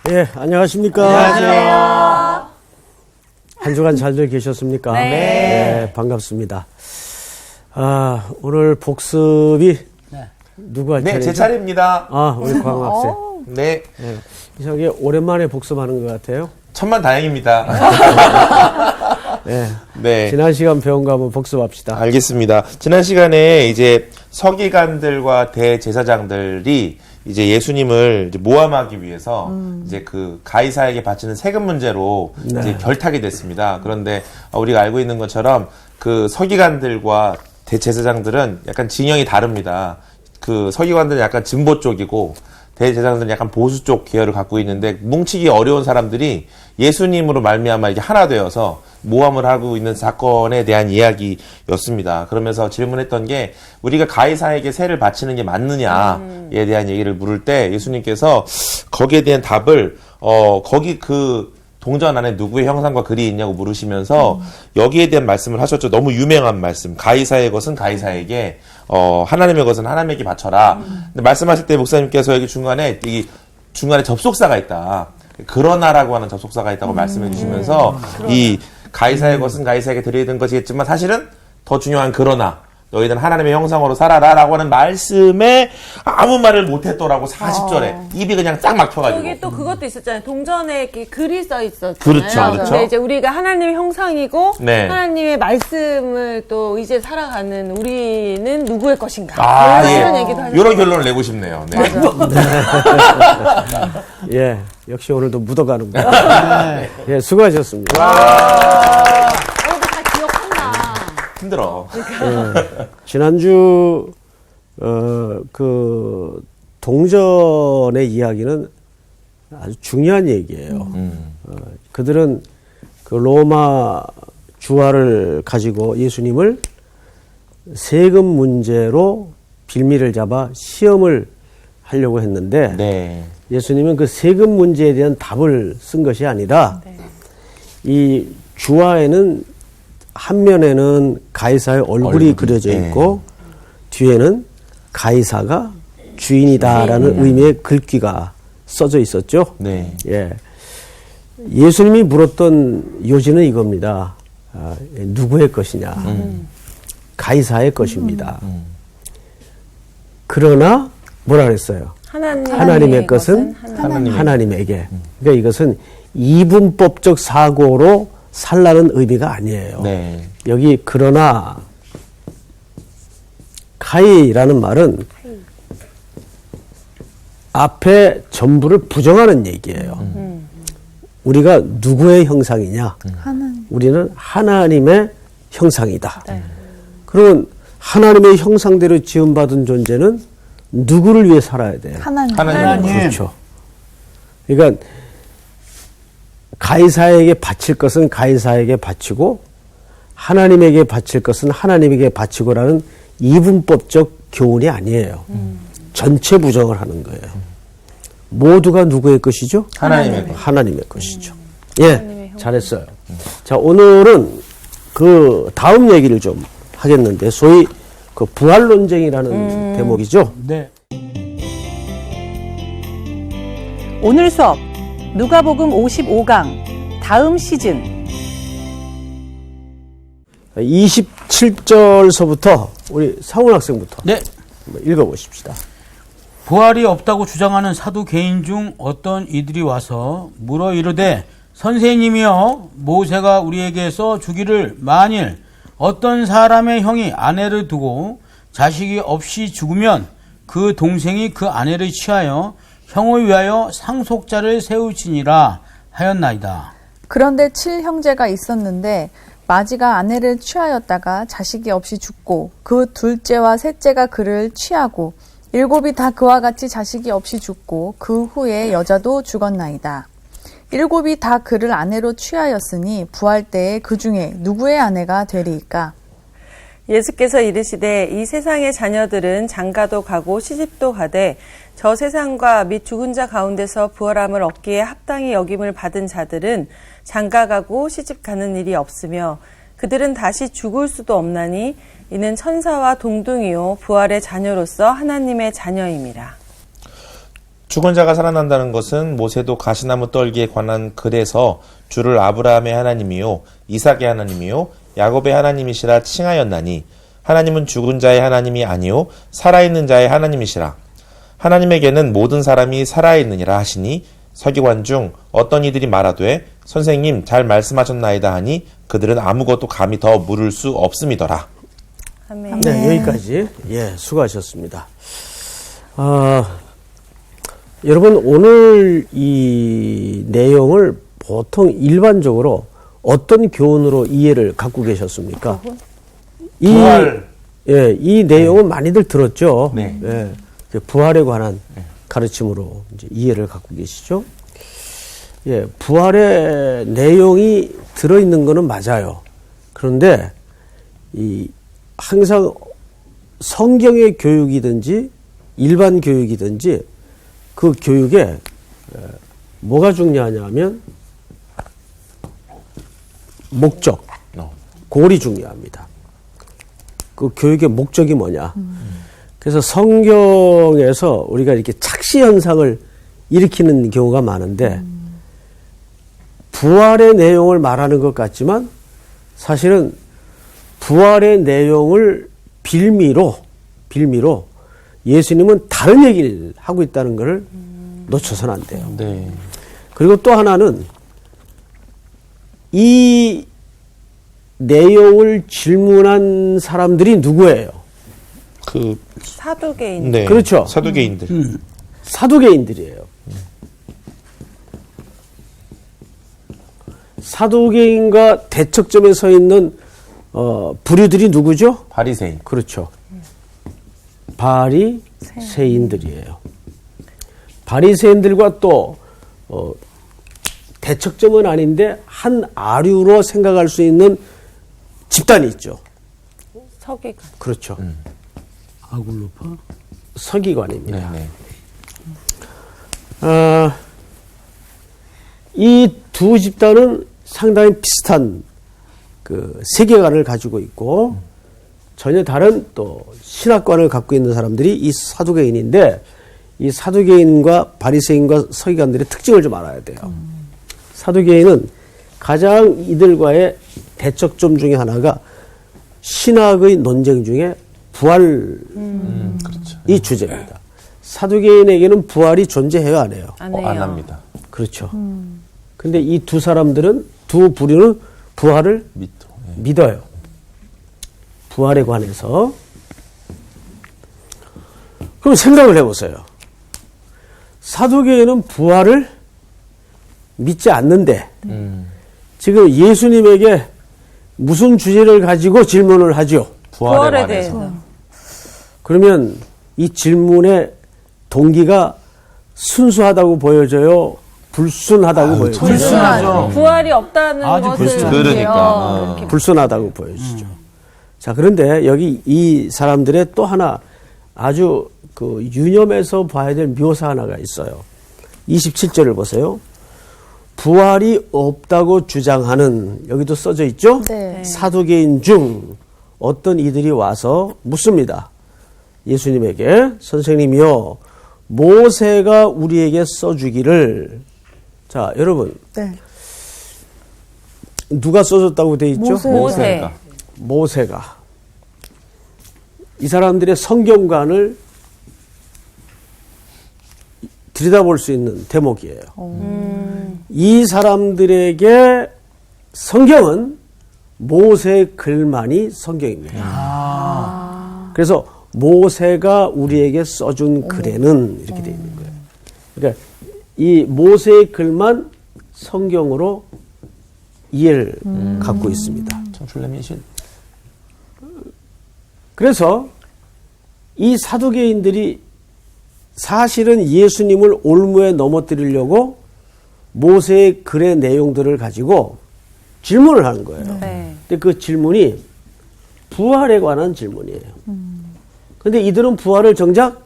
예, 안녕하십니까. 안녕하세요. 한 주간 잘들 계셨습니까? 네. 네, 반갑습니다. 아, 오늘 복습이 누구 할 차례죠? 네, 제 차례입니다. 아, 우리 광 학생. 네. 네. 이상하게 오랜만에 복습하는 것 같아요. 천만다행입니다. 네. 네. 지난 시간 배운 거 한번 복습합시다. 알겠습니다. 지난 시간에 이제 서기관들과 대제사장들이 이제 예수님을 이제 모함하기 위해서 이제 그 가이사에게 바치는 세금 문제로 이제 결탁이 됐습니다. 그런데 우리가 알고 있는 것처럼 그 서기관들과 대제사장들은 약간 진영이 다릅니다. 그 서기관들은 약간 진보 쪽이고 대제사장들은 약간 보수 쪽 계열을 갖고 있는데 뭉치기 어려운 사람들이 예수님으로 말미암아 이게 하나 되어서 모함을 하고 있는 사건에 대한 이야기였습니다. 그러면서 질문했던 게 우리가 가이사에게 세를 바치는 게 맞느냐에 대한 얘기를 물을 때 예수님께서 거기에 대한 답을 거기 그 동전 안에 누구의 형상과 글이 있냐고 물으시면서 여기에 대한 말씀을 하셨죠. 너무 유명한 말씀. 가이사의 것은 가이사에게 하나님의 것은 하나님에게 바쳐라. 근데 말씀하실 때 목사님께서 여기 중간에 접속사가 있다. 그러나라고 하는 접속사가 있다고 말씀해 주시면서 이 가이사의 것은 가이사에게 드려야 되는 것이겠지만 사실은 더 중요한 그러나 너희들은 하나님의 형상으로 살아라 라고 하는 말씀에 아무 말을 못했더라고 40절에 입이 그냥 딱 막혀가지고 여기 또 그것도 있었잖아요. 동전에 이렇게 글이 써 있었잖아요. 그렇죠. 근데 이제 우리가 하나님의 형상이고 네. 하나님의 말씀을 또 이제 살아가는 우리는 누구의 것인가. 이런 얘기도 하셨어요. 이런 결론을 내고 싶네요. 네. 예, 역시 오늘도 묻어가는군요. 예, 수고하셨습니다. 다 기억한다. 힘들어. 예, 지난주, 그, 동전의 이야기는 아주 중요한 얘기예요. 그들은 그 로마 주화를 가지고 예수님을 세금 문제로 빌미를 잡아 시험을 하려고 했는데 네. 예수님은 그 세금 문제에 대한 답을 쓴 것이 아니라 이 주화에는 한 면에는 가이사의 얼굴이 그려져 있고 뒤에는 가이사가 주인이다라는 의미의 글귀가 써져 있었죠. 네. 예. 예수님이 물었던 요지는 이겁니다. 누구의 것이냐? 가이사의 것입니다. 그러나 뭐라 그랬어요? 하나님의 것은 하나님에게. 그러니까 이것은 이분법적 사고로 살라는 의미가 아니에요. 네. 여기 그러나 카이라는 말은 앞에 전부를 부정하는 얘기예요. 우리가 누구의 형상이냐? 우리는 하나님의 형상이다. 그러면 하나님의 형상대로 지음받은 존재는 누구를 위해 살아야 돼요? 하나님. 그렇죠. 그러니까 가이사에게 바칠 것은 가이사에게 바치고 하나님에게 바칠 것은 하나님에게 바치고라는 이분법적 교훈이 아니에요. 전체 부정을 하는 거예요. 모두가 누구의 것이죠? 하나님의 것이죠. 예, 잘했어요. 자, 오늘은 그 다음 얘기를 좀 하겠는데 소위 그 부활 논쟁이라는 대목이죠. 네. 오늘 수업 누가복음 55강 다음 시즌 27절서부터 우리 상훈 학생부터 네. 읽어보십시다. 부활이 없다고 주장하는 사두 개인 중 어떤 이들이 와서 물어 이르되 선생님이여 모세가 우리에게서 주기를 만일 어떤 사람의 형이 아내를 두고 자식이 없이 죽으면 그 동생이 그 아내를 취하여 형을 위하여 상속자를 세우치니라 하였나이다. 그런데 7형제가 있었는데 마지가 아내를 취하였다가 자식이 없이 죽고 그 둘째와 셋째가 그를 취하고 7이 다 그와 같이 자식이 없이 죽고 그 후에 여자도 죽었나이다. 7이 다 그를 아내로 취하였으니 부활 때에 그 중에 누구의 아내가 되리이까? 예수께서 이르시되 이 세상의 자녀들은 장가도 가고 시집도 가되 저 세상과 및 죽은 자 가운데서 부활함을 얻기에 합당히 여김을 받은 자들은 장가 가고 시집 가는 일이 없으며 그들은 다시 죽을 수도 없나니 이는 천사와 동등이요 부활의 자녀로서 하나님의 자녀임이라. 죽은 자가 살아난다는 것은 모세도 가시나무 떨기에 관한 글에서 주를 아브라함의 하나님이요 이삭의 하나님이요 야곱의 하나님이시라 칭하였나니 하나님은 죽은 자의 하나님이 아니요 살아있는 자의 하나님이시라. 하나님에게는 모든 사람이 살아있느니라 하시니 서기관 중 어떤 이들이 말하되 선생님 잘 말씀하셨나이다 하니 그들은 아무것도 감히 더 물을 수 없음이더라. 아멘. 네, 여기까지. 예, 수고하셨습니다. 여러분, 오늘 이 내용을 보통 일반적으로 어떤 교훈으로 이해를 갖고 계셨습니까? 부활. 이 내용은 많이들 들었죠. 네. 예, 이제 부활에 관한 가르침으로 이제 이해를 갖고 계시죠. 예, 부활의 내용이 들어있는 거는 맞아요. 그런데 항상 성경의 교육이든지 일반 교육이든지 그 교육에 뭐가 중요하냐면 목적, 골이 중요합니다. 그 교육의 목적이 뭐냐. 그래서 성경에서 우리가 이렇게 착시 현상을 일으키는 경우가 많은데 부활의 내용을 말하는 것 같지만 사실은 부활의 내용을 빌미로 예수님은 다른 얘기를 하고 있다는 것을 놓쳐서는 안 돼요. 네. 그리고 또 하나는 이 내용을 질문한 사람들이 누구예요? 사두개인. 네. 그렇죠. 사두개인들. 사두개인들이에요. 사두개인과 대척점에 서 있는 부류들이 누구죠? 바리새인. 그렇죠. 바리새인들이에요. 바리새인들과 또 대척점은 아닌데 한 아류로 생각할 수 있는 집단이 있죠. 서기관. 그렇죠. 아굴로파? 서기관입니다. 네. 이 두 집단은 상당히 비슷한 그 세계관을 가지고 있고 전혀 다른 또 신학관을 갖고 있는 사람들이 이 사두개인인데 이 사두개인과 바리새인과 서기관들의 특징을 좀 알아야 돼요. 사두개인은 가장 이들과의 대척점 중에 하나가 신학의 논쟁 중에 부활이 그렇죠. 주제입니다. 사두개인에게는 부활이 존재해요, 안 해요? 안 해요. 안 합니다. 그렇죠. 근데 이 두 사람들은, 두 부류는 부활을 믿어요. 부활에 관해서. 그럼 생각을 해보세요. 사두개인은 부활을 믿지 않는데, 지금 예수님에게 무슨 주제를 가지고 질문을 하죠? 부활에 부활에 관해서. 대해서. 그러면 이 질문의 동기가 순수하다고 보여져요? 불순하다고 보여져요? 불순하죠. 부활이 없다는 아주 것을 불순. 그러니까. 이렇게 불순하다고 보여지죠. 자, 그런데 여기 이 사람들의 또 하나 아주 그 유념해서 봐야 될 묘사 하나가 있어요. 27절을 보세요. 부활이 없다고 주장하는, 여기도 써져 있죠? 네. 사두개인 중 어떤 이들이 와서 묻습니다. 예수님에게, 선생님이요, 모세가 우리에게 써주기를. 자, 여러분, 네. 누가 써줬다고 돼 있죠? 모세. 모세가. 이 사람들의 성경관을 들여다볼 수 있는 대목이에요. 이 사람들에게 성경은 모세 글만이 성경입니다. 그래서 모세가 우리에게 써준 글에는 이렇게 되어 있는 거예요. 그러니까 이 모세의 글만 성경으로 이해를 갖고 있습니다. 청출레미신. 그래서 이 사두개인들이 사실은 예수님을 올무에 넘어뜨리려고 모세의 글의 내용들을 가지고 질문을 하는 거예요. 네. 근데 그 질문이 부활에 관한 질문이에요. 근데 이들은 부활을 정작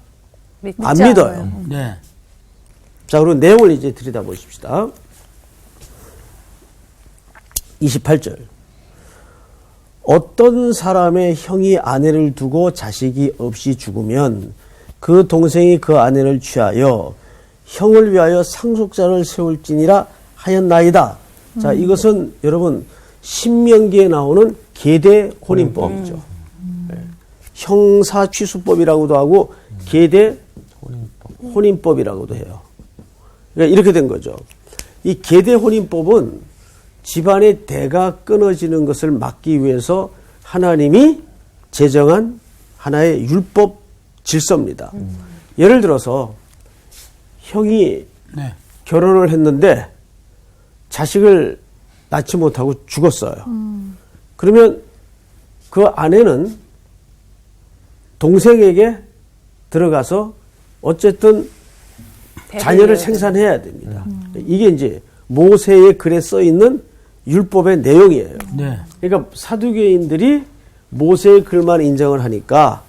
안 믿지 믿어요. 않아요. 네. 자, 그럼 내용을 이제 들여다보십시다. 28절. 어떤 사람의 형이 아내를 두고 자식이 없이 죽으면 그 동생이 그 아내를 취하여 형을 위하여 상속자를 세울지니라 하였나이다. 자, 이것은 여러분 신명기에 나오는 계대 혼인법이죠. 네. 형사 취수법이라고도 하고 계대 혼인법이라고도 해요. 그러니까 이렇게 된 거죠. 이 계대 혼인법은 집안의 대가 끊어지는 것을 막기 위해서 하나님이 제정한 하나의 율법 질서입니다. 예를 들어서 형이 네. 결혼을 했는데 자식을 낳지 못하고 죽었어요. 그러면 그 아내는 동생에게 들어가서 어쨌든 자녀를 생산해야 됩니다. 이게 이제 모세의 글에 써 있는 율법의 내용이에요. 네. 그러니까 사두개인들이 모세의 글만 인정을 하니까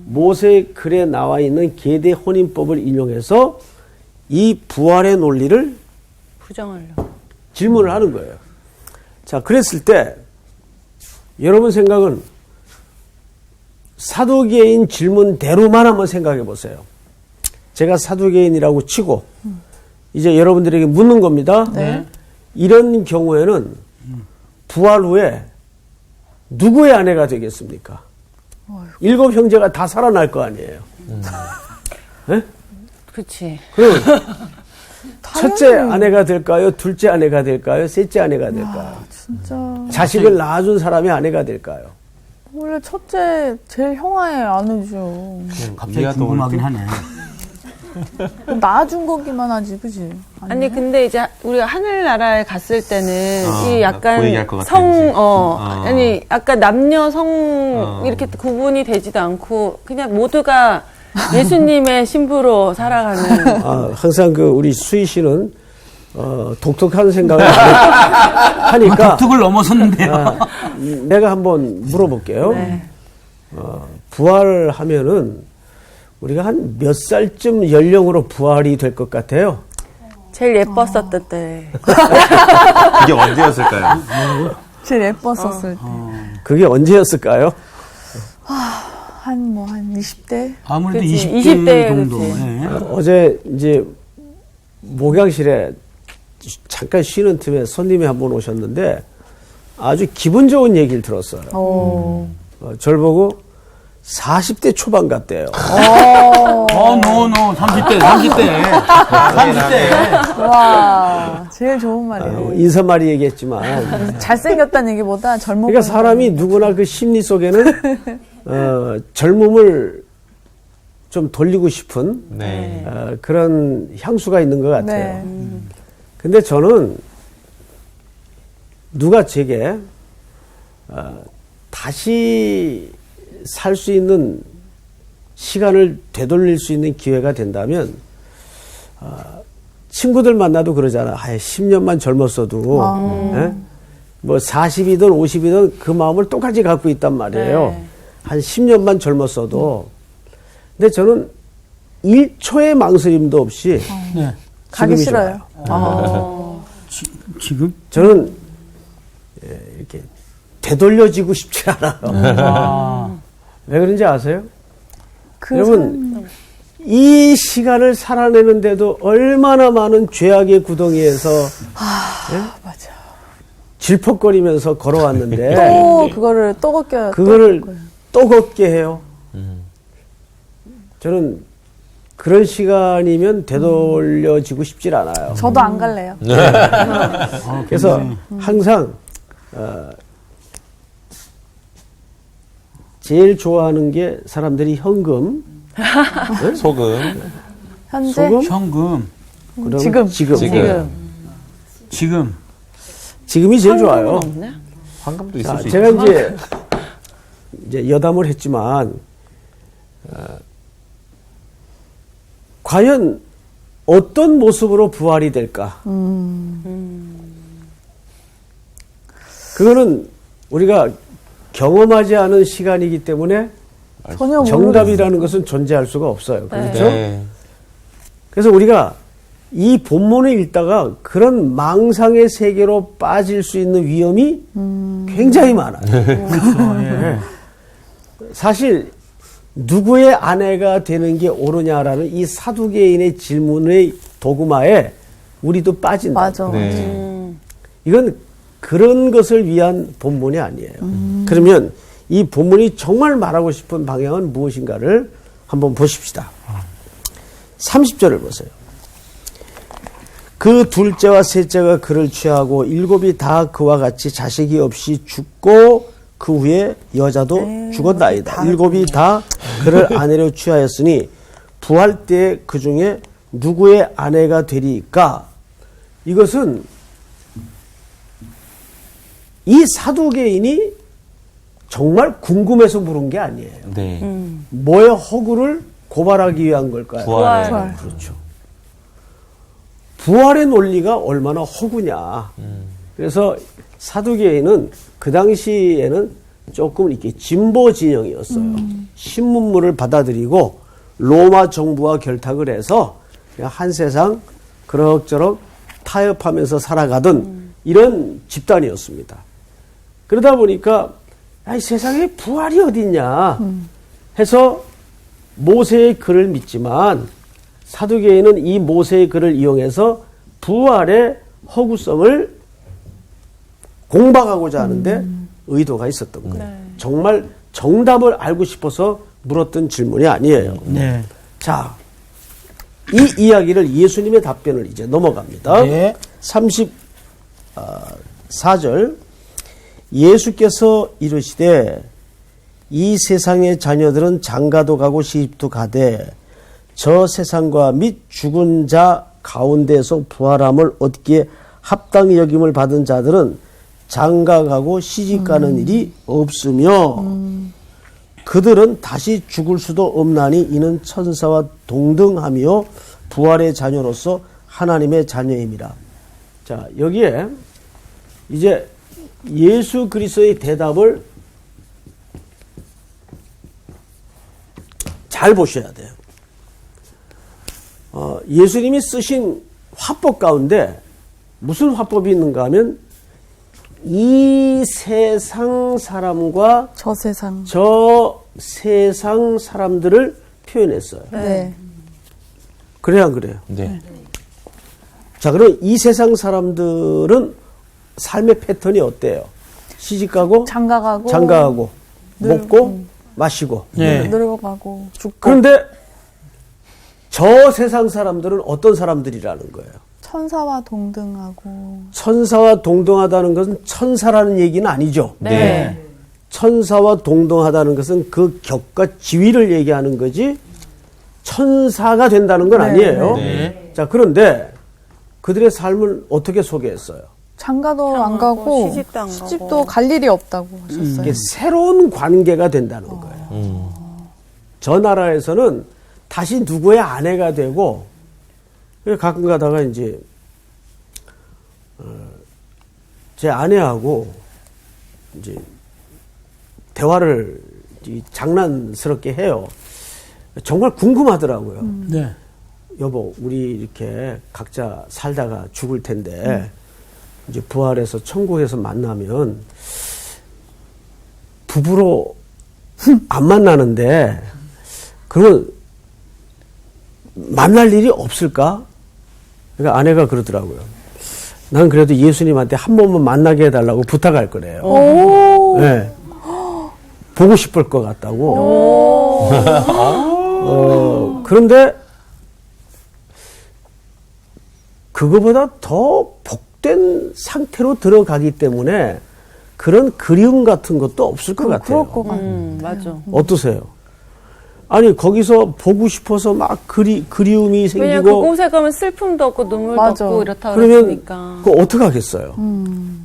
모세의 글에 나와 있는 계대 혼인법을 인용해서 이 부활의 논리를 부정하려고. 질문을 하는 거예요. 자, 그랬을 때 여러분 생각은 사두개인 질문대로만 한번 생각해 보세요. 제가 사두개인이라고 치고 이제 여러분들에게 묻는 겁니다. 네. 이런 경우에는 부활 후에 누구의 아내가 되겠습니까? 7 형제가 다 살아날 거 아니에요. 네? 그렇지. 그럼 첫째 아내가 될까요? 둘째 아내가 될까요? 셋째 아내가 될까요? 진짜 자식을 낳아준 사람의 아내가 될까요? 원래 첫째 제일 형아의 아내죠. 갑자기 궁금하긴 하네. 낳아준 거기만 하지, 그지? 아니 근데 이제 우리가 하늘나라에 갔을 때는 이 약간 그 얘기할 것 같아, 성, 이제. 아니 약간 남녀 성 이렇게 구분이 되지도 않고 그냥 모두가 예수님의 신부로 살아가는. 항상 그 우리 수희 씨는 독특한 생각을 하니까 독특을 넘어섰는데요. 내가 한번 물어볼게요. 네. 부활하면은 우리가 한 몇 살쯤 연령으로 부활이 될 것 같아요? 제일 예뻤었던 때. 이게 언제였을까요? 제일 예뻤었을 때. 그게 언제였을까요? 한 20대? 아무래도 그치, 20대, 20대 정도. 그치. 예. 어제 이제 목양실에 잠깐 쉬는 틈에 손님이 한 분 오셨는데 아주 기분 좋은 얘기를 들었어요. 저를 보고 40대 초반 같대요. 노. 30대. 30대. 와, 제일 좋은 말이에요. 인사말이 얘기했지만 잘생겼다는 얘기보다 젊어 그러니까 사람이 누구나 그 심리 속에는 젊음을 좀 돌리고 싶은 네. 그런 향수가 있는 것 같아요. 네. 근데 저는 누가 제게 다시 살 수 있는 시간을 되돌릴 수 있는 기회가 된다면 친구들 만나도 그러잖아. 10년만 젊었어도 예? 뭐 40이든 50이든 그 마음을 똑같이 갖고 있단 말이에요. 네. 한 10년만 젊었어도. 근데 저는 1초의 망설임도 없이 네. 가기 지금이 싫어요. 좋아요. 지금? 저는 이렇게 되돌려지고 싶지 않아요. 왜 그런지 아세요? 여러분, 이 시간을 살아내는데도 얼마나 많은 죄악의 구덩이에서 맞아. 질퍽거리면서 걸어왔는데 또 그거를 또 걷게 그거를 또 걷게 해요. 저는 그런 시간이면 되돌려지고 싶질 않아요. 저도 안 갈래요. 그래서 항상 제일 좋아하는 게 사람들이 현금, 소금. 현재 소금, 현금. 그다음에 지금. 지금이 제일 좋아요. 없네? 황금도 있을 자, 수 제가 있죠. 이제 여담을 했지만 과연 어떤 모습으로 부활이 될까? 그거는 우리가 경험하지 않은 시간이기 때문에 전혀 모르겠어요. 정답이라는 것은 존재할 수가 없어요. 그렇죠? 네. 그래서 우리가 이 본문을 읽다가 그런 망상의 세계로 빠질 수 있는 위험이 굉장히 많아요. 네. 사실 누구의 아내가 되는 게 옳으냐라는 이 사두개인의 질문의 도구마에 우리도 빠진다. 맞아. 네. 이건 그런 것을 위한 본문이 아니에요. 그러면 이 본문이 정말 말하고 싶은 방향은 무엇인가를 한번 보십시다. 30절을 보세요. 그 둘째와 셋째가 그를 취하고 일곱이 다 그와 같이 자식이 없이 죽고 그 후에 여자도 죽었나이다. 일곱이 다 그를 아내로 취하였으니 부활 때에 그 중에 누구의 아내가 되리까? 이것은 이 사두개인이 정말 궁금해서 물은 게 아니에요. 네. 뭐의 허구를 고발하기 위한 걸까요? 부활. 그렇죠. 부활의 논리가 얼마나 허구냐. 그래서 사두개인은 그 당시에는 조금 이렇게 진보 진영이었어요. 신문물을 받아들이고 로마 정부와 결탁을 해서 그냥 한 세상 그럭저럭 타협하면서 살아가던 이런 집단이었습니다. 그러다 보니까 아이, 세상에 부활이 어딨냐 해서 모세의 글을 믿지만 사두개인은 이 모세의 글을 이용해서 부활의 허구성을 공박하고자 하는데 의도가 있었던 거예요. 정말 정답을 알고 싶어서 물었던 질문이 아니에요. 네. 자, 이 이야기를 예수님의 답변을 이제 넘어갑니다. 네. 34절 예수께서 이르시되 이 세상의 자녀들은 장가도 가고 시집도 가되 저 세상과 및 죽은 자 가운데서 부활함을 얻기에 합당히 여김을 받은 자들은 장가가고 시집가는 일이 없으며 그들은 다시 죽을 수도 없나니 이는 천사와 동등하며 부활의 자녀로서 하나님의 자녀임이라. 자, 여기에 이제 예수 그리스도의 대답을 잘 보셔야 돼요. 예수님이 쓰신 화법 가운데 무슨 화법이 있는가 하면 이 세상 사람과 저 세상. 저 세상 사람들을 표현했어요. 네. 그래야 안 그래요? 네. 자, 그럼 이 세상 사람들은 삶의 패턴이 어때요? 시집가고 장가가고 먹고 마시고. 네. 늙어가고 죽고. 그런데 저 세상 사람들은 어떤 사람들이라는 거예요? 천사와 동등하고. 천사와 동등하다는 것은 천사라는 얘기는 아니죠. 네. 천사와 동등하다는 것은 그 격과 지위를 얘기하는 거지 천사가 된다는 건 아니에요. 네. 자, 그런데 그들의 삶을 어떻게 소개했어요? 장가도 안 가고 시집도 안 가고. 시집도 갈 일이 없다고 하셨어요. 이게 새로운 관계가 된다는 거예요. 저 나라에서는 다시 누구의 아내가 되고 가끔 가다가 이제 제 아내하고 이제 대화를 장난스럽게 해요. 정말 궁금하더라고요. 네. 여보, 우리 이렇게 각자 살다가 죽을 텐데 이제 부활해서 천국에서 만나면 부부로 안 만나는데 그러면 만날 일이 없을까? 그러니까 아내가 그러더라고요. 난 그래도 예수님한테 한 번만 만나게 해달라고 부탁할 거래요. 네. 보고 싶을 것 같다고. 그런데 그거보다 더 복된 상태로 들어가기 때문에 그런 그리움 같은 것도 없을 것 같아요. 그럴 것 같아요. 맞아. 어떠세요? 아니 거기서 보고 싶어서 막 그리움이 왜냐 생기고 그곳에 가면 슬픔도 없고 눈물도 맞아. 없고 이렇다 그러면 그랬으니까. 그거 어떻게 하겠어요?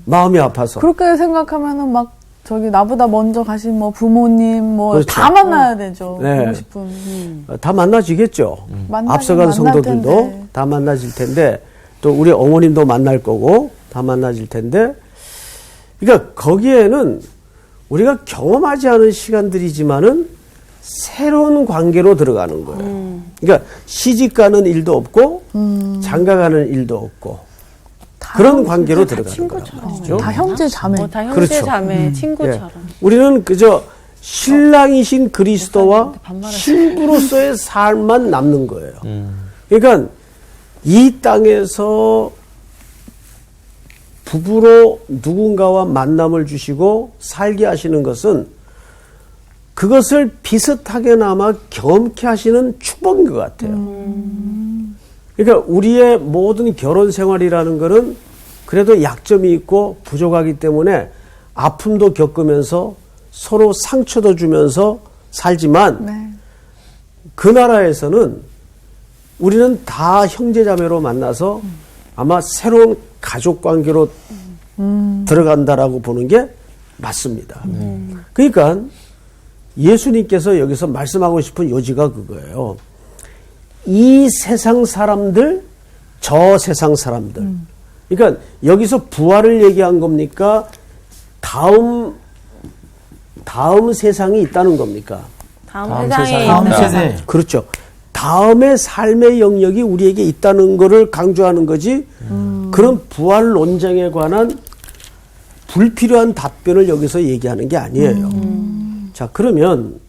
마음이 아파서. 그렇게 생각하면은 막 저기 나보다 먼저 가신 뭐 부모님 뭐 그렇죠. 다 만나야 되죠. 네. 보고 싶은. 다 만나지겠죠. 만나긴 앞서간 만날 성도들도 텐데. 다 만나질 텐데 또 우리 어머님도 만날 거고 다 만나질 텐데 그러니까 거기에는 우리가 경험하지 않은 시간들이지만은 새로운 관계로 들어가는 거예요. 그러니까 시집 가는 일도 없고 장가 가는 일도 없고 그런 관계로 들어가는 거죠. 다 형제 자매. 다 형제 그렇죠. 자매 친구처럼. 우리는 그저 신랑이신 그리스도와 신부로서의 삶만 남는 거예요. 그러니까 이 땅에서 부부로 누군가와 만남을 주시고 살게 하시는 것은 그것을 비슷하게나마 경험케 하시는 축복인 것 같아요. 그러니까 우리의 모든 결혼 생활이라는 것은 그래도 약점이 있고 부족하기 때문에 아픔도 겪으면서 서로 상처도 주면서 살지만 네. 그 나라에서는 우리는 다 형제자매로 만나서 아마 새로운 가족 관계로 들어간다라고 보는 게 맞습니다. 그러니까 예수님께서 여기서 말씀하고 싶은 요지가 그거예요. 이 세상 사람들, 저 세상 사람들. 그러니까 여기서 부활을 얘기한 겁니까? 다음 세상이 있다는 겁니까? 다음 세상에 다음 있는 세대. 그렇죠. 다음의 삶의 영역이 우리에게 있다는 것을 강조하는 거지, 그런 부활 논쟁에 관한 불필요한 답변을 여기서 얘기하는 게 아니에요. 자, 그러면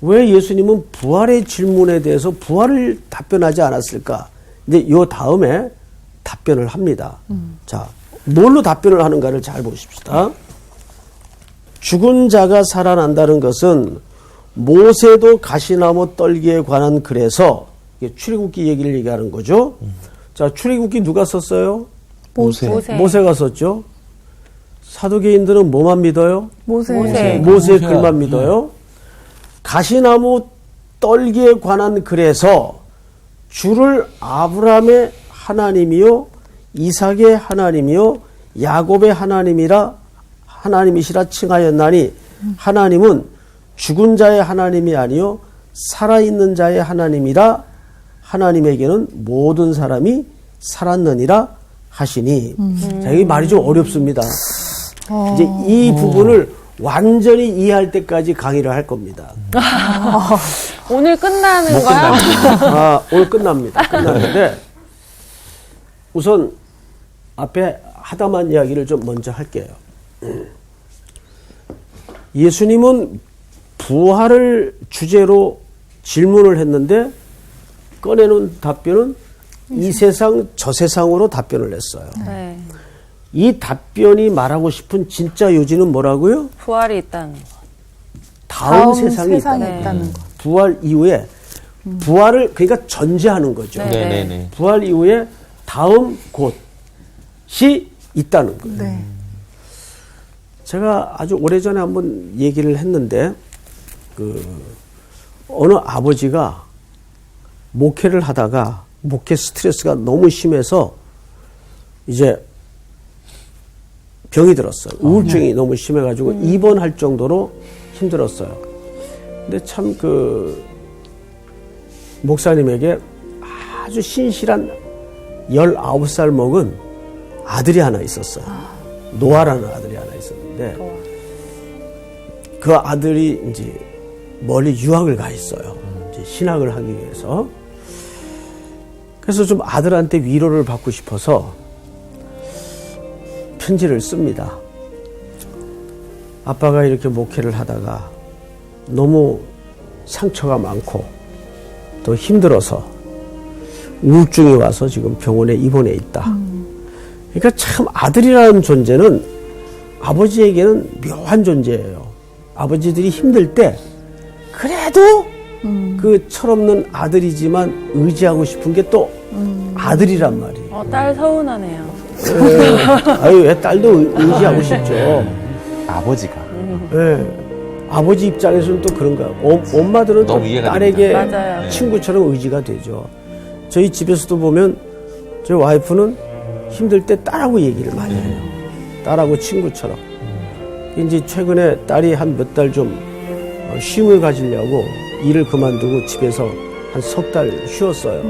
왜 예수님은 부활의 질문에 대해서 부활을 답변하지 않았을까? 이제 요 다음에 답변을 합니다. 자, 뭘로 답변을 하는가를 잘 보십시다. 죽은 자가 살아난다는 것은 모세도 가시나무 떨기에 관한 글에서 출애굽기 얘기를 얘기하는 거죠. 자, 출애굽기 누가 썼어요? 모세가 썼죠. 사두개인들은 뭐만 믿어요? 모세의 글만 믿어요. 가시나무 떨기에 관한 글에서 주를 아브라함의 하나님이요 이삭의 하나님이요 야곱의 하나님이시라 칭하였나니 하나님은 죽은 자의 하나님이 아니요 살아있는 자의 하나님이라 하나님에게는 모든 사람이 살았느니라 하시니. 자, 이 말이 좀 어렵습니다. 이제 이 부분을 완전히 이해할 때까지 강의를 할 겁니다. 오늘 끝나는 거야? 오늘 끝납니다. 끝났는데 우선 앞에 하다만 이야기를 좀 먼저 할게요. 예수님은 부활을 주제로 질문을 했는데 꺼내놓은 답변은 이 세상 저 세상으로 답변을 했어요. 네. 이 답변이 말하고 싶은 진짜 요지는 뭐라고요? 부활이 있다는 거. 다음 세상이 있다는 있다는 거. 부활 이후에 부활을 그러니까 전제하는 거죠. 네네네. 부활 이후에 다음 곳이 있다는 거예요. 네. 제가 아주 오래전에 한번 얘기를 했는데 어느 아버지가 목회를 하다가 목회 스트레스가 너무 심해서 이제 병이 들었어요. 우울증이 너무 심해가지고 입원할 정도로 힘들었어요. 근데 참 목사님에게 아주 신실한 19살 먹은 아들이 하나 있었어요. 노아라는 아들이 하나 있었는데 그 아들이 이제 멀리 유학을 가 있어요. 이제 신학을 하기 위해서. 그래서 좀 아들한테 위로를 받고 싶어서 편지를 씁니다. 아빠가 이렇게 목회를 하다가 너무 상처가 많고 또 힘들어서 우울증이 와서 지금 병원에 입원해 있다. 그러니까 참 아들이라는 존재는 아버지에게는 묘한 존재예요. 아버지들이 힘들 때 그래도 그 철없는 아들이지만 의지하고 싶은 게 또 아들이란 말이에요. 딸 서운하네요. 아유, 왜 딸도 의지하고 싶죠. 아버지가. 아버지 입장에서는 또 그런 거야. 엄마들은 또 너무 이해가 딸에게 맞아요. 친구처럼 의지가 되죠. 저희 집에서도 보면 저희 와이프는 힘들 때 딸하고 얘기를 많이 해요. 딸하고 친구처럼. 이제 최근에 딸이 한 몇 달 좀 쉼을 가지려고 일을 그만두고 집에서 한 석 달 쉬었어요.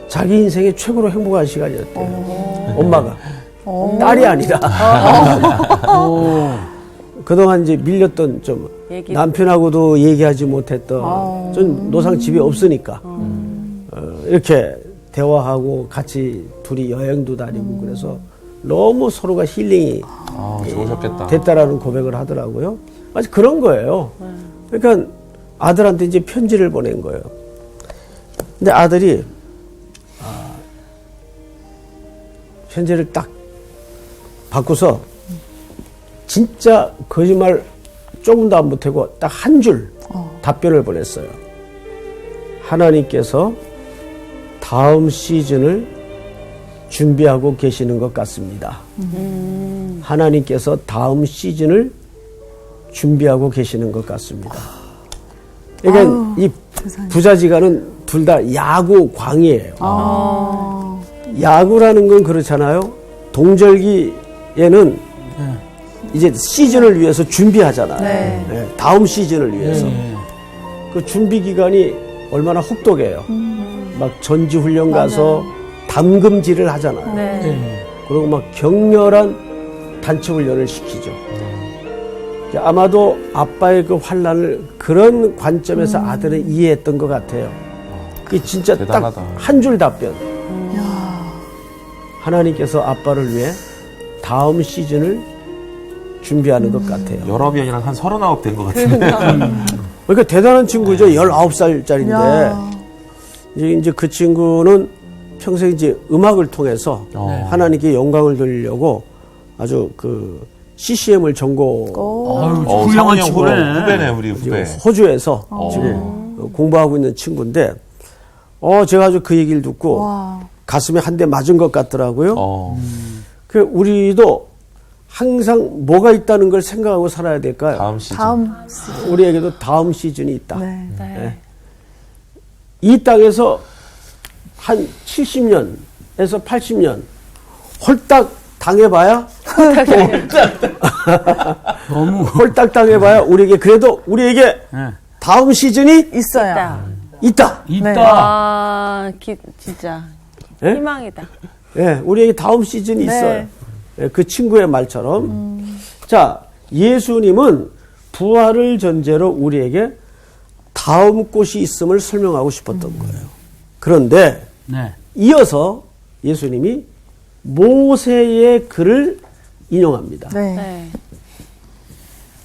자기 인생의 최고로 행복한 시간이었대요. 엄마가. 딸이 아니라. 그동안 이제 밀렸던 좀 남편하고도 얘기하지 못했던 전 노상 집이 없으니까 이렇게 대화하고 같이 둘이 여행도 다니고 그래서 너무 서로가 힐링이 좋으셨겠다. 됐다라는 고백을 하더라고요. 마치 그런 거예요. 그러니까 아들한테 이제 편지를 보낸 거예요. 근데 아들이 편지를 딱 바꾸서 진짜 거짓말 조금도 안 보태고 딱 한 줄 답변을 보냈어요. 하나님께서 다음 시즌을 준비하고 계시는 것 같습니다. 하나님께서 다음 시즌을 준비하고 계시는 것 같습니다. 그러니까 이 부자지간은 둘 다 야구 광이에요. 야구라는 건 그렇잖아요. 동절기에는 이제 시즌을 위해서 준비하잖아요. 네, 다음 시즌을 위해서. 그 준비 기간이 얼마나 혹독해요. 막 전지훈련 가서 담금질을 하잖아요. 그리고 막 격렬한 단체훈련을 시키죠. 아마도 아빠의 그 환란을 그런 관점에서 아들은 이해했던 것 같아요. 이 진짜 대단하다. 딱 한 줄 답변. 하나님께서 아빠를 위해 다음 시즌을 준비하는 것 같아요. 여러변이랑 한 39 된 것 같은데. 그러니까 대단한 친구죠. 19살짜리인데. 이제 그 친구는 평생 이제 음악을 통해서 하나님께 영광을 돌리려고 아주 그 CCM을 전공 훌륭한 친구네. 후배네, 우리 후배. 호주에서 지금 공부하고 있는 친구인데, 제가 아주 그 얘기를 듣고 가슴에 한 대 맞은 것 같더라고요. 그 우리도 항상 뭐가 있다는 걸 생각하고 살아야 될까요? 다음 시즌. 우리에게도 다음 시즌이 있다. 네. 이 땅에서 한 70년에서 80년 홀딱 당해봐야 너무 홀딱 당해봐야 우리에게 다음 시즌이 있어요. 있다. 있다. 진짜 예? 희망이다. 예, 우리에게 다음 시즌이 있어요. 예, 그 친구의 말처럼. 자, 예수님은 부활을 전제로 우리에게 다음 곳이 있음을 설명하고 싶었던 거예요. 그런데 이어서 예수님이 모세의 글을 인용합니다. 네.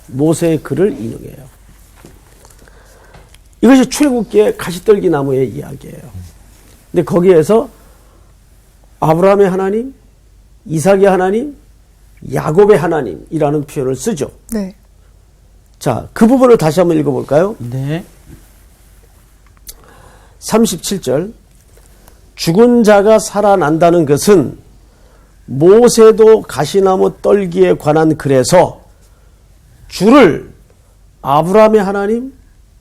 모세의 글을 인용해요. 이것이 출애굽기의 가시떨기 나무의 이야기예요. 근데 거기에서 아브라함의 하나님, 이삭의 하나님, 야곱의 하나님이라는 표현을 쓰죠. 네. 자, 그 부분을 다시 한번 읽어볼까요? 네. 37절. 죽은 자가 살아난다는 것은 모세도 가시나무 떨기에 관한 글에서 주를 아브라함의 하나님,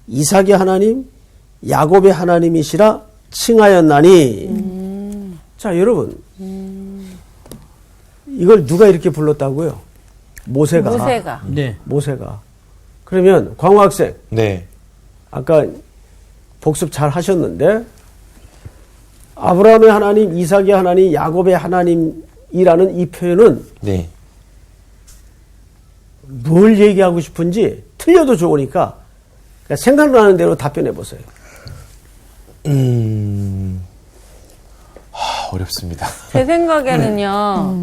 이삭의 하나님, 야곱의 하나님이시라 칭하였나니. 자, 여러분. 이걸 누가 이렇게 불렀다고요? 모세가. 네. 모세가. 그러면 광호 학생. 네. 아까 복습 잘 하셨는데 아브라함의 하나님, 이삭의 하나님, 야곱의 하나님이라는 이 표현은 네. 뭘 얘기하고 싶은지 틀려도 좋으니까 생각나는 대로 답변해 보세요. 어렵습니다. 제 생각에는요,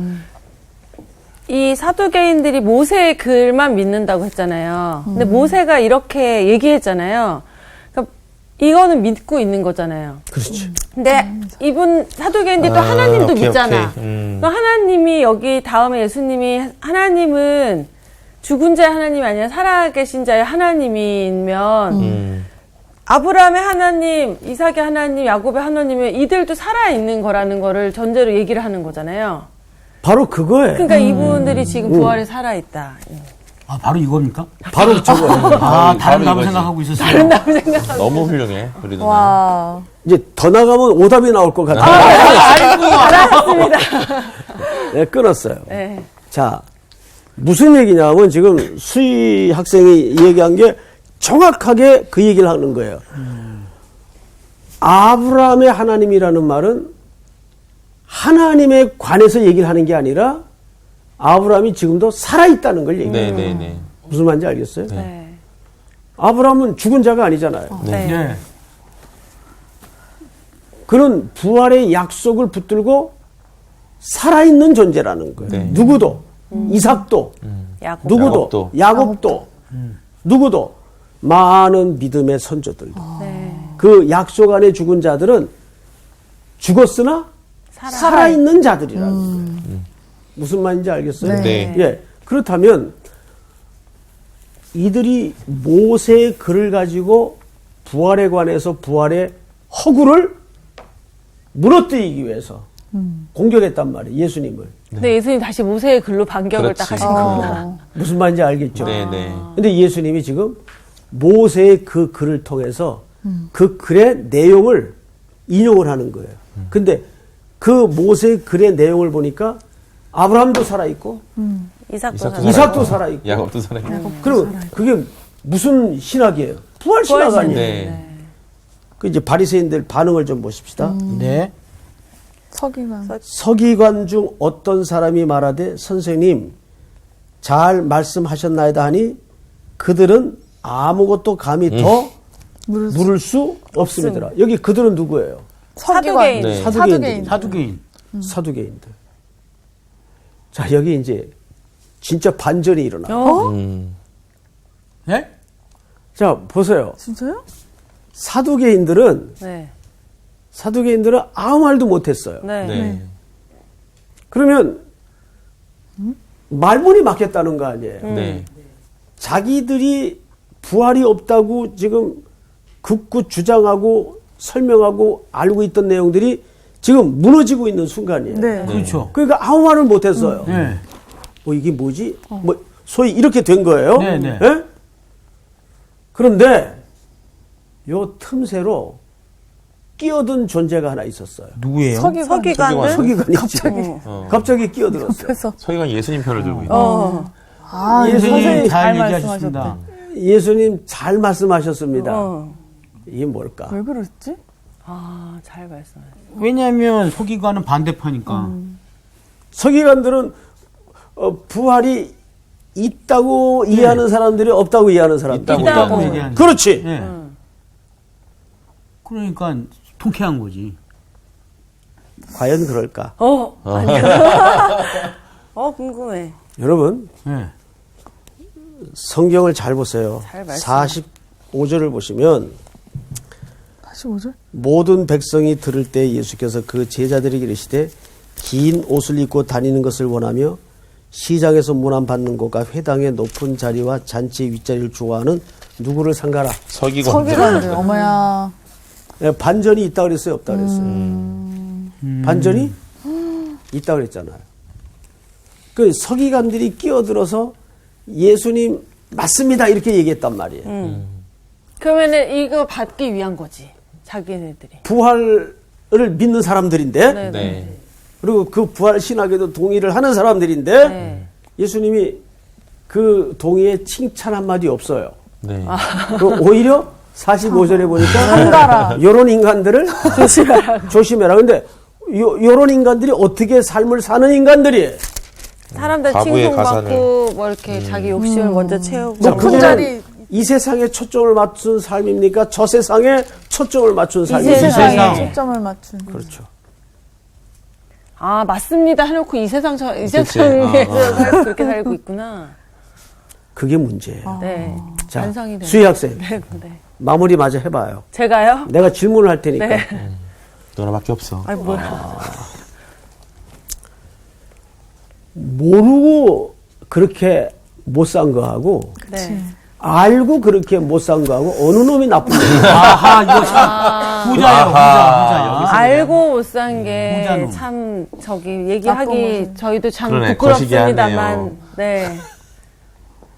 이 사두개인들이 모세의 글만 믿는다고 했잖아요. 근데 모세가 이렇게 얘기했잖아요. 그러니까 이거는 믿고 있는 거잖아요. 그렇지. 근데 이분 사두개인들이 또 하나님도 오케이, 믿잖아. 오케이. 또 하나님이 여기 다음에 예수님이 하나님은 죽은 자의 하나님이 아니라 살아계신 자의 하나님이면 아브라함의 하나님, 이삭의 하나님, 야곱의 하나님은 이들도 살아있는 거라는 거를 전제로 얘기를 하는 거잖아요. 바로 그거예요. 그러니까 이분들이 지금 부활에 살아있다. 아, 바로 이겁니까? 바로 저거예요. 아, 다른 답을 이거지. 생각하고 있었어요. 너무 훌륭해. 우리 누나. 와. 이제 더 나가면 오답이 나올 것 같아요. 알았습니다. 네, 끊었어요. 네. 자, 무슨 얘기냐면 지금 수희 학생이 얘기한 게 정확하게 그 얘기를 하는 거예요. 아브라함의 하나님이라는 말은 하나님에 관해서 얘기를 하는 게 아니라 아브라함이 지금도 살아있다는 걸 얘기해요. 네네네. 무슨 말인지 알겠어요? 네. 아브라함은 죽은 자가 아니잖아요. 네. 네. 그는 부활의 약속을 붙들고 살아있는 존재라는 거예요. 네. 누구도, 이삭도, 야곱. 누구도, 야곱도, 누구도, 많은 믿음의 선조들도. 네. 그 약속 안에 죽은 자들은 죽었으나 살아있는 자들이라는 거예요. 무슨 말인지 알겠어요? 네. 예. 그렇다면 이들이 모세의 글을 가지고 부활에 관해서 부활의 허구를 무너뜨리기 위해서 공격했단 말이에요. 예수님을. 근데 예수님 다시 모세의 글로 반격을 그렇지. 딱 하신 거구나. 무슨 말인지 알겠죠? 네, 네. 근데 예수님이 지금 모세의 그 글을 통해서 그 글의 내용을 인용을 하는 거예요. 근데 그 모세의 글의 내용을 보니까 아브라함도 살아있고 이삭도 살아있고 야곱도 살아있고. 그리고 그게 무슨 신학이에요? 부활 신학 아니에요? 네. 그 이제 바리새인들 반응을 좀 보십시다. 네. 서기관. 서기관 중 어떤 사람이 말하되 선생님 잘 말씀하셨나이다 하니 그들은 아무것도 감히 더 물을 수 없습니다. 여기 그들은 누구예요? 사두개인. 네. 사두개인들. 사두개인. 사두개인들. 자, 여기 이제 진짜 반전이 일어나요. 네? 자, 보세요. 진짜요? 사두개인들은 네. 아무 말도 못했어요. 네. 네. 그러면 말문이 막혔다는 거 아니에요. 네. 자기들이 부활이 없다고 지금 극구 주장하고 설명하고 알고 있던 내용들이 지금 무너지고 있는 순간이에요. 네. 그렇죠. 그러니까 아무 말을 못했어요. 네. 이게 뭐지? 뭐 소위 이렇게 된 거예요. 네, 네. 예? 그런데 요 틈새로 끼어든 존재가 하나 있었어요. 누구예요? 서기관들. 서기관이지. 갑자기 끼어들었어요. 그래서 서기관 예수님 편을 들고 있는. 예수님 선생님 잘 잘 얘기하셨습니다. 예수님 잘 말씀하셨습니다. 어. 이게 뭘까? 왜 그랬지? 아, 잘 말씀하셨어요. 왜냐하면 서기관은 반대파니까. 서기관들은 부활이 있다고 이해하는 사람들이 없다고 이해하는 사람들. 있다고 얘기하는. 그렇지. 네. 그러니까 통쾌한 거지. 과연 그럴까? 궁금해. 여러분 네. 성경을 잘 보세요. 잘 말씀. 45절을 보시면 45절? 모든 백성이 들을 때 예수께서 그 제자들에게 이르시되 긴 옷을 입고 다니는 것을 원하며 시장에서 문안받는 곳과 회당의 높은 자리와 잔치 윗자리를 좋아하는 누구를 상가라. 서기관들. 어머야. 예, 반전이 있다 그랬어요, 없다 그랬어요? 반전이 있다 그랬잖아요. 그 서기관들이 끼어들어서 예수님 맞습니다 이렇게 얘기했단 말이에요. 그러면은 이거 받기 위한 거지. 자기네들이. 부활을 믿는 사람들인데 네. 네. 그리고 그 부활 신학에도 동의를 하는 사람들인데 네. 예수님이 그 동의에 칭찬 한마디 없어요. 네. 그 오히려 45절에 보니까 상가라. 요런 인간들을 조심해라. 근데 요런 인간들이 어떻게 삶을 사는 인간들이에요? 사람들 가부의 칭송받고 뭐 이렇게 자기 욕심을 먼저 채우고. 뭐 높은 그거는 자리. 이 세상에 초점을 맞춘 삶입니까? 저 세상에 초점을 맞춘 삶입니까? 세상에. 세상에. 초점을 맞춘. 그렇죠. 아, 맞습니다 해놓고 이 세상에서 그렇게 살고 있구나. 그게 문제예요. 네. 자, 반성이 되네. 수희 학생 네. 마무리 마저 해봐요. 제가요? 내가 질문을 할 테니까. 네. 너나밖에 없어. 아니, 뭐야. 모르고 그렇게 못 산 거하고 네. 알고 그렇게 못 산 거하고 어느 놈이 나쁜 거야? 아하, 이거 참 부자예요, 부자. 알고 못 산 게 부자놈. 참 저기 나쁜 얘기하기 거지. 저희도 참 그러네, 부끄럽습니다만 거시기하네요. 네.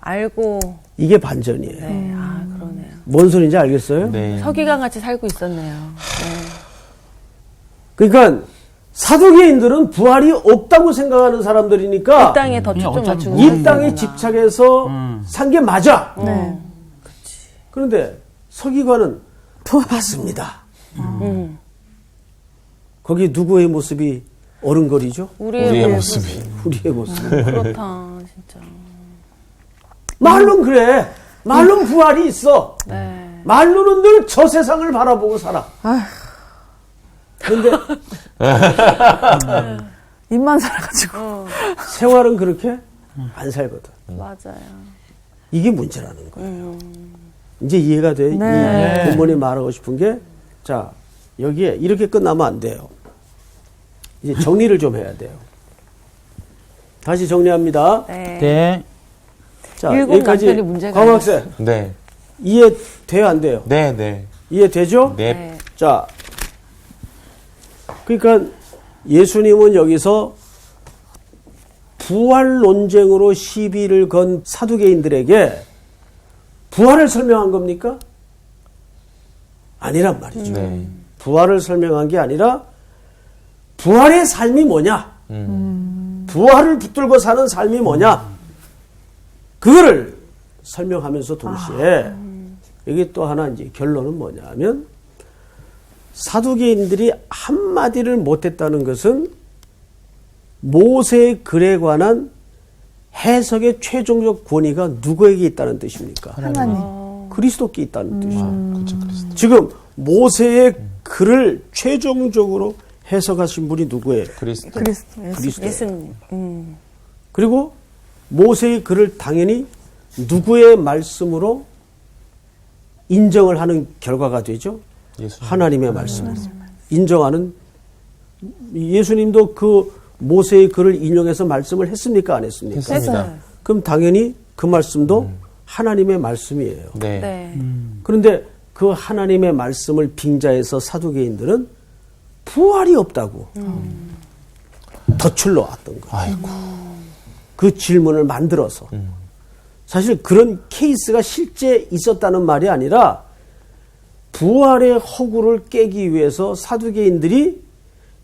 알고 이게 반전이에요. 네. 아, 그러네요. 뭔 소리인지 알겠어요? 네. 서기관 같이 살고 있었네요. 그러니까 사두개인들은 부활이 없다고 생각하는 사람들이니까 이 땅에 더 초점 어차피 맞추고 이 사는 땅에 거구나. 집착해서 산 게 맞아. 네. 그런데 서기관은 맞습니다. 거기 누구의 모습이 어른거리죠? 우리의 모습이. 우리의 모습. 그렇다, 진짜. 말로는 그래. 말로는 부활이 있어. 네. 말로는 늘 저 세상을 바라보고 살아. 그런데 입만 살아가지고. 생활은 그렇게 안 살거든. 맞아요. 이게 문제라는 거예요. 이제 이해가 돼? 네. 이 본문이 말하고 싶은 게, 자, 여기에 이렇게 끝나면 안 돼요. 이제 정리를 좀 해야 돼요. 다시 정리합니다. 네. 네. 자, 일곱 여기까지 남편이 문제가 광호 학생 네. 이해돼요, 안 돼요? 네, 네. 이해되죠? 네. 네. 자, 그러니까 예수님은 여기서 부활 논쟁으로 시비를 건 사두개인들에게 부활을 설명한 겁니까? 아니란 말이죠. 네. 부활을 설명한 게 아니라 부활의 삶이 뭐냐? 부활을 붙들고 사는 삶이 뭐냐? 그거를 설명하면서 동시에 여기 또 하나 이제 결론은 뭐냐 하면 사두개인들이 한마디를 못했다는 것은 모세의 글에 관한 해석의 최종적 권위가 누구에게 있다는 뜻입니까? 하나님. 그리스도께 있다는 뜻이죠. 그렇죠, 그리스도. 지금 모세의 글을 최종적으로 해석하신 분이 누구예요? 그리스도. 그리스도. 그리스도. 예수님. 그리고 모세의 글을 당연히 누구의 말씀으로 인정을 하는 결과가 되죠? 예수님. 하나님의 말씀을 인정하는 예수님도 그 모세의 글을 인용해서 말씀을 했습니까? 안 했습니까? 했습니다. 그럼 당연히 그 말씀도 하나님의 말씀이에요. 네. 네. 그런데 그 하나님의 말씀을 빙자해서 사두개인들은 부활이 없다고 덧출러 왔던 거예요. 아이고. 그 질문을 만들어서. 사실 그런 케이스가 실제 있었다는 말이 아니라 부활의 허구를 깨기 위해서 사두개인들이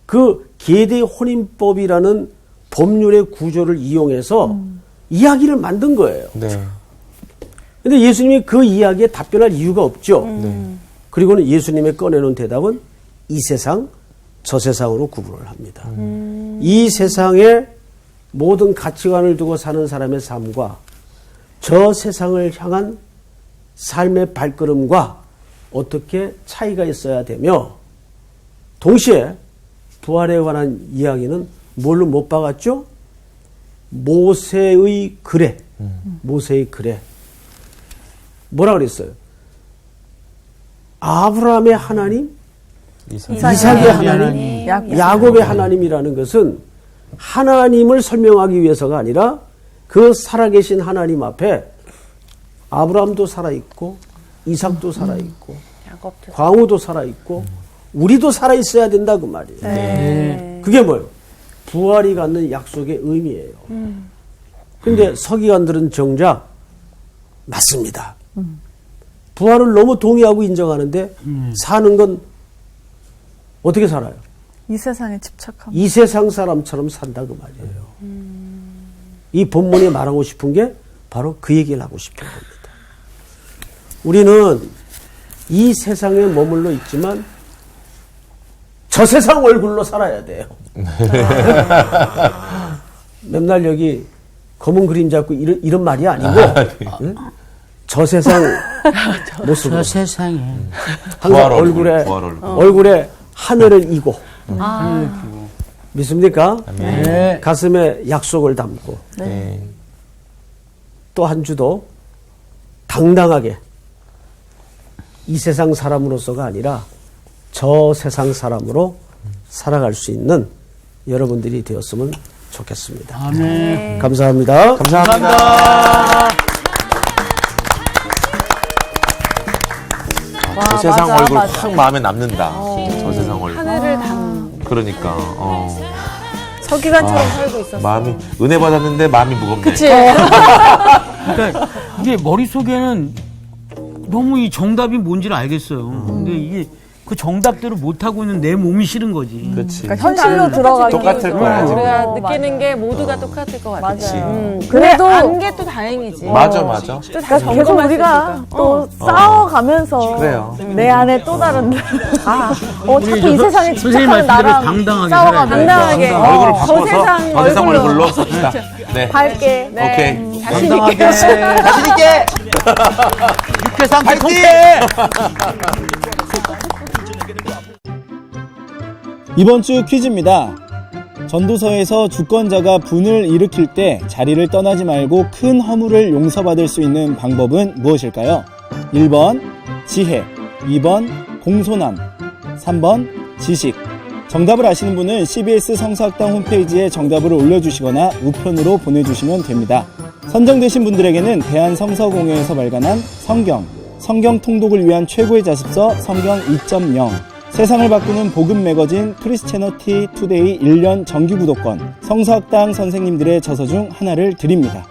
그 계대 혼인법이라는 법률의 구조를 이용해서 이야기를 만든 거예요. 네. 근데 예수님이 그 이야기에 답변할 이유가 없죠. 그리고는 예수님의 꺼내놓은 대답은 이 세상, 저 세상으로 구분을 합니다. 이 세상의 모든 가치관을 두고 사는 사람의 삶과 저 세상을 향한 삶의 발걸음과 어떻게 차이가 있어야 되며 동시에 부활에 관한 이야기는 뭘로 못 박았죠? 모세의 글에 모세의 글에 뭐라 그랬어요? 아브라함의 하나님, 이삭의 하나님, 야곱의 하나님이라는 것은 하나님을 설명하기 위해서가 아니라 그 살아계신 하나님 앞에 아브라함도 살아있고 이삭도 살아있고 야곱도 광우도 살아있고 우리도 살아있어야 된다 그 말이에요. 네. 그게 뭐예요? 부활이 갖는 약속의 의미예요. 그런데 서기관들은 정작 맞습니다. 부활을 너무 동의하고 인정하는데 사는 건 어떻게 살아요? 이 세상에 집착함. 이 세상 사람처럼 산다 그 말이에요. 이 본문이 말하고 싶은 게 바로 그 얘기를 하고 싶은 겁니다. 우리는 이 세상에 머물러 있지만 저 세상 얼굴로 살아야 돼요. 맨날 여기 검은 그림 잡고 이런 말이 아니고 응? 저 세상 모습으로 저 세상에. 항상 부활 얼굴에 부활 얼굴. 얼굴에 하늘을 이고 믿습니까? 네. 가슴에 약속을 담고 네. 또 한 주도 당당하게 이 세상 사람으로서가 아니라 저 세상 사람으로 살아갈 수 있는 여러분들이 되었으면 좋겠습니다. 아멘. 감사합니다. 감사합니다. 저 세상 맞아, 얼굴 맞아. 확 마음에 남는다. 저 세상 얼굴. 하늘을 담 그러니까. 서기관처럼 살고 있었어. 마음이 은혜 받았는데 마음이 무겁네. 그치? 그러니까 이게 머릿속에는 너무 이 정답이 뭔지를 알겠어요. 근데 이게 그 정답대로 못하고 있는 내 몸이 싫은 거지. 그렇지. 그러니까 현실로 들어가기 똑같을 거야, 지금. 우리가 어, 느끼는 맞아요. 게 모두가 똑같을 것 같아. 맞아요. 그래도 안 게 또 다행이지. 맞아, 맞아. 또 다시 계속 점검할 수 우리가 있으니까. 또 싸워가면서 그래요. 내 안에 또 다른 자꾸 이 세상에 선생님 집착하는 말씀대로 나랑 당당하게 싸워가면서 당당하게 얼굴을 저 바꿔서 세상 저 세상 얼굴로. 얼굴로 삽시다. 네. 밝게 오케이. 자신 당당하게. 있게. 자신 있게. 육회상 파이팅! 이번 주 퀴즈입니다. 전도서에서 주권자가 분을 일으킬 때 자리를 떠나지 말고 큰 허물을 용서받을 수 있는 방법은 무엇일까요? 1번 지혜, 2번 공손함, 3번 지식, 정답을 아시는 분은 CBS 성서학당 홈페이지에 정답을 올려주시거나 우편으로 보내주시면 됩니다. 선정되신 분들에게는 대한성서공회에서 발간한 성경 통독을 위한 최고의 자습서 성경 2.0, 세상을 바꾸는 복음 매거진 크리스채너티 투데이 1년 정기 구독권, 성서학당 선생님들의 저서 중 하나를 드립니다.